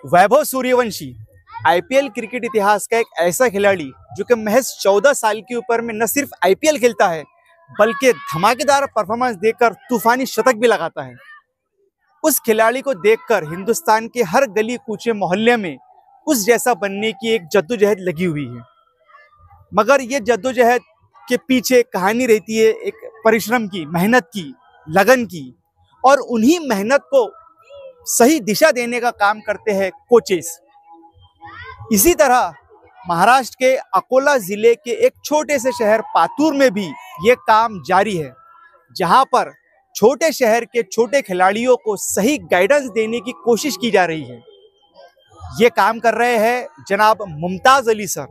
Vaibhav Suryavanshi IPL cricket इतिहास का एक ऐसा खिलाड़ी जो कि महज 14 साल की उम्र में न सिर्फ आईपीएल खेलता है बल्कि धमाकेदार परफॉर्मेंस देकर तूफानी शतक भी लगाता है। उस खिलाड़ी को देखकर हिंदुस्तान के हर गली कूचे मोहल्ले में उस जैसा बनने की एक जद्दोजहद लगी हुई है। मगर ये जद्दोजहद के पीछे कहानी रहती है एक परिश्रम की, मेहनत की, लगन की, और उन्हीं मेहनत को सही दिशा देने का काम करते हैं कोचेस। इसी तरह महाराष्ट्र के अकोला जिले के एक छोटे से शहर पातूर में भी ये काम जारी है, जहां पर छोटे शहर के छोटे खिलाड़ियों को सही गाइडेंस देने की कोशिश की जा रही है। ये काम कर रहे हैं जनाब मुमताज अली सर।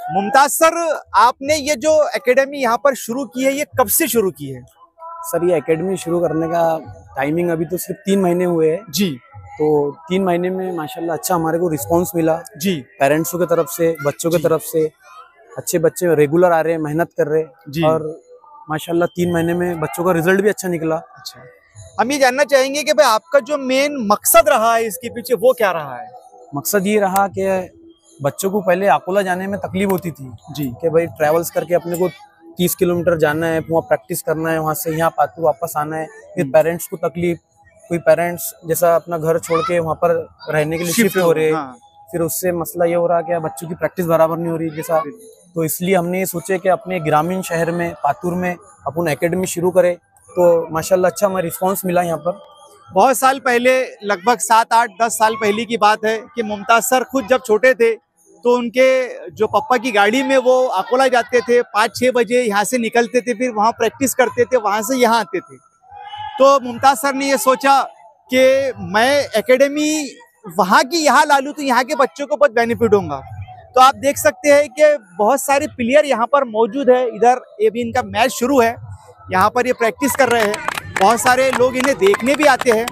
मुमताज सर, आपने ये जो एकेडमी यहाँ पर शुरू की है, ये कब से शुरू की है? सर, ये एकेडमी शुरू करने का टाइमिंग अभी तो सिर्फ 3 महीने हुए हैं जी। तो 3 महीने में माशाल्लाह अच्छा हमारे को रिस्पांस मिला जी। पेरेंट्सों की तरफ से, बच्चों की तरफ से। अच्छे बच्चे रेगुलर आ रहे हैं, मेहनत कर रहे हैं और माशाल्लाह 3 महीने में बच्चों का रिजल्ट भी अच्छा निकला। अच्छा, हम ये जानना चाहेंगे कि भाई आपका जो मेन मकसद रहा है इसके पीछे, वो क्या रहा है? मकसद ये रहा कि बच्चों को पहले अकोला जाने में तकलीफ होती थी जी, कि भाई ट्रैवल्स करके अपने को 30 किलोमीटर जाना है, वहाँ प्रैक्टिस करना है, वहाँ से यहाँ पातू वापस आना है। फिर पेरेंट्स को तकलीफ, कोई पेरेंट्स जैसा अपना घर छोड़ के वहाँ पर रहने के लिए शिफ्ट हो रहे। फिर उससे मसला ये हो रहा कि बच्चों की प्रैक्टिस बराबर नहीं हो रही जैसा। तो इसलिए हमने ये सोचे कि अपने ग्रामीण शहर में पातूर में अपन एकेडमी शुरू करें। तो माशाल्लाह अच्छा हमें रिस्पांस मिला यहाँ पर। बहुत साल पहले, लगभग 7, 8, 10 साल पहले की बात है कि मुमताज सर खुद जब छोटे थे तो उनके जो पापा की गाड़ी में वो अकोला जाते थे, 5-6 बजे यहाँ से निकलते थे, फिर वहाँ प्रैक्टिस करते थे, वहाँ से यहाँ आते थे। तो मुमताज सर ने ये सोचा कि मैं एकेडमी वहाँ की यहाँ ला लूँ तो यहाँ के बच्चों को बहुत बेनिफिट होगा। तो आप देख सकते हैं कि बहुत सारे प्लेयर यहाँ पर मौजूद है। इधर ये भी इनका मैच शुरू है, यहाँ पर ये प्रैक्टिस कर रहे हैं। बहुत सारे लोग इन्हें देखने भी आते हैं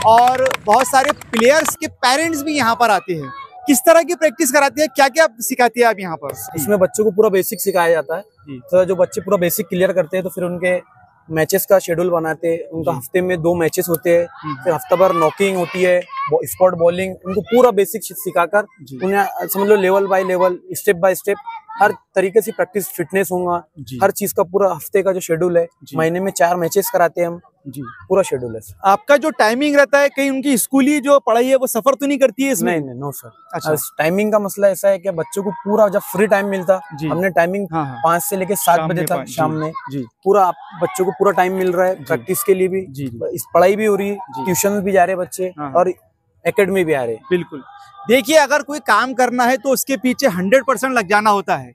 और बहुत सारे प्लेयर्स के पेरेंट्स भी यहाँ पर आते हैं। किस तरह की प्रैक्टिस कराते हैं, क्या क्या सिखाते हैं आप यहाँ पर? इसमें बच्चों को पूरा बेसिक सिखाया जाता है। तो जो बच्चे पूरा बेसिक क्लियर करते हैं तो फिर उनके मैचेस का शेड्यूल बनाते हैं। उनका हफ्ते में 2 मैचेस होते हैं, फिर हफ्ता भर नॉकिंग होती है, स्पॉट बॉलिंग। उनको पूरा बेसिक सिखाकर उन्हें समझ लो level by level, step by step हर तरीके से प्रैक्टिस, फिटनेस होगा, हर चीज का पूरा हफ्ते का जो शेड्यूल है। महीने में 4 मैचेस कराते हैं हम जी, पूरा शेड्यूल है। आपका जो टाइमिंग रहता है, कहीं उनकी स्कूली जो पढ़ाई है वो सफर तो नहीं करती है इसमें? नहीं, नो सर। अच्छा, टाइमिंग का मसला ऐसा है कि बच्चों को पूरा जब फ्री टाइम मिलता, हमने टाइमिंग 5 से लेके 7 बजे तक शाम में पूरा बच्चों को पूरा टाइम मिल रहा है। प्रैक्टिस के लिए भी, पढ़ाई भी हो रही है, ट्यूशन भी जा रहे बच्चे और एकेडमी भी आ रहे। बिल्कुल। देखिए, अगर कोई काम करना है तो उसके पीछे 100% लग जाना होता है।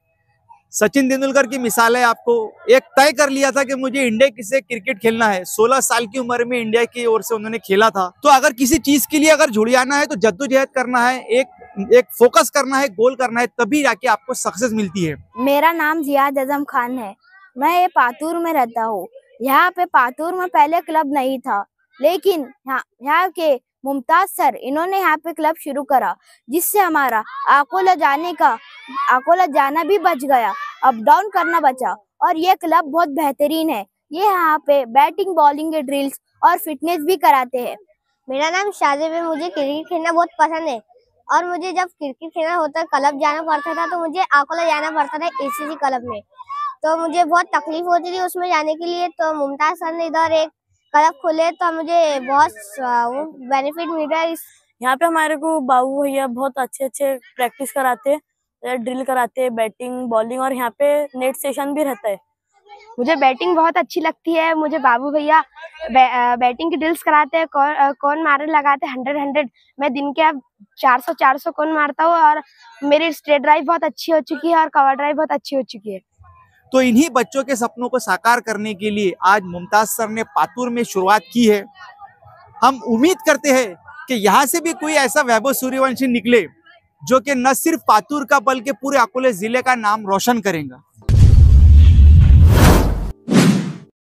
सचिन तेंदुलकर की मिसाल है। आपको एक तय कर लिया था कि मुझे इंडिया से क्रिकेट खेलना है। 16 साल की उम्र में इंडिया की ओर से उन्होंने खेला था। तो अगर किसी चीज के लिए अगर जुड़ियाना है तो जद्दोजहद करना है, एक फोकस करना है, गोल करना है, तभी जाके आपको सक्सेस मिलती है। मेरा नाम जियाद आजम खान है। मैं ये पातूर में रहता हूँ। यहाँ पे पातूर में पहले क्लब नहीं था, लेकिन यहाँ के मुमताज सर, इन्होंने यहाँ पे क्लब शुरू करा, जिससे हमारा अकोला जाना भी बच गया, अप डाउन करना बचा। और ये क्लब बहुत बेहतरीन है। ये यहाँ पे बैटिंग बॉलिंग के ड्रिल्स और फिटनेस भी कराते हैं। मेरा नाम शाजिब है। मुझे क्रिकेट खेलना बहुत पसंद है और मुझे जब क्रिकेट खेलना होता क्लब जाना पड़ता था तो मुझे अकोला जाना पड़ता था एसीसी क्लब में। तो मुझे बहुत तकलीफ होती थी उसमें जाने के लिए। तो मुमताज सर ने इधर एक क्लब खोले तो मुझे बहुत बेनिफिट मिल रहा है। यहाँ पे हमारे को बाबू भैया बहुत अच्छे प्रैक्टिस कराते हैं, ड्रिल कराते हैं, बैटिंग बॉलिंग, और यहाँ पे नेट सेशन भी रहता है। मुझे बैटिंग बहुत अच्छी लगती है। मुझे बाबू भैया बैटिंग की ड्रिल्स कराते हैं, कौन मारने लगाते हैं 100। मैं दिन के अब 400 कौन मारता हूँ और मेरी स्ट्रेट ड्राइव बहुत अच्छी हो चुकी है और कवर ड्राइव बहुत अच्छी हो चुकी है। तो इन्हीं बच्चों के सपनों को साकार करने के लिए आज मुमताज सर ने पातूर में शुरुआत की है। हम उम्मीद करते हैं कि यहाँ से भी कोई ऐसा वैभव सूर्यवंशी निकले जो कि न सिर्फ पातूर का बल्कि पूरे अकोले जिले का नाम रोशन करेगा।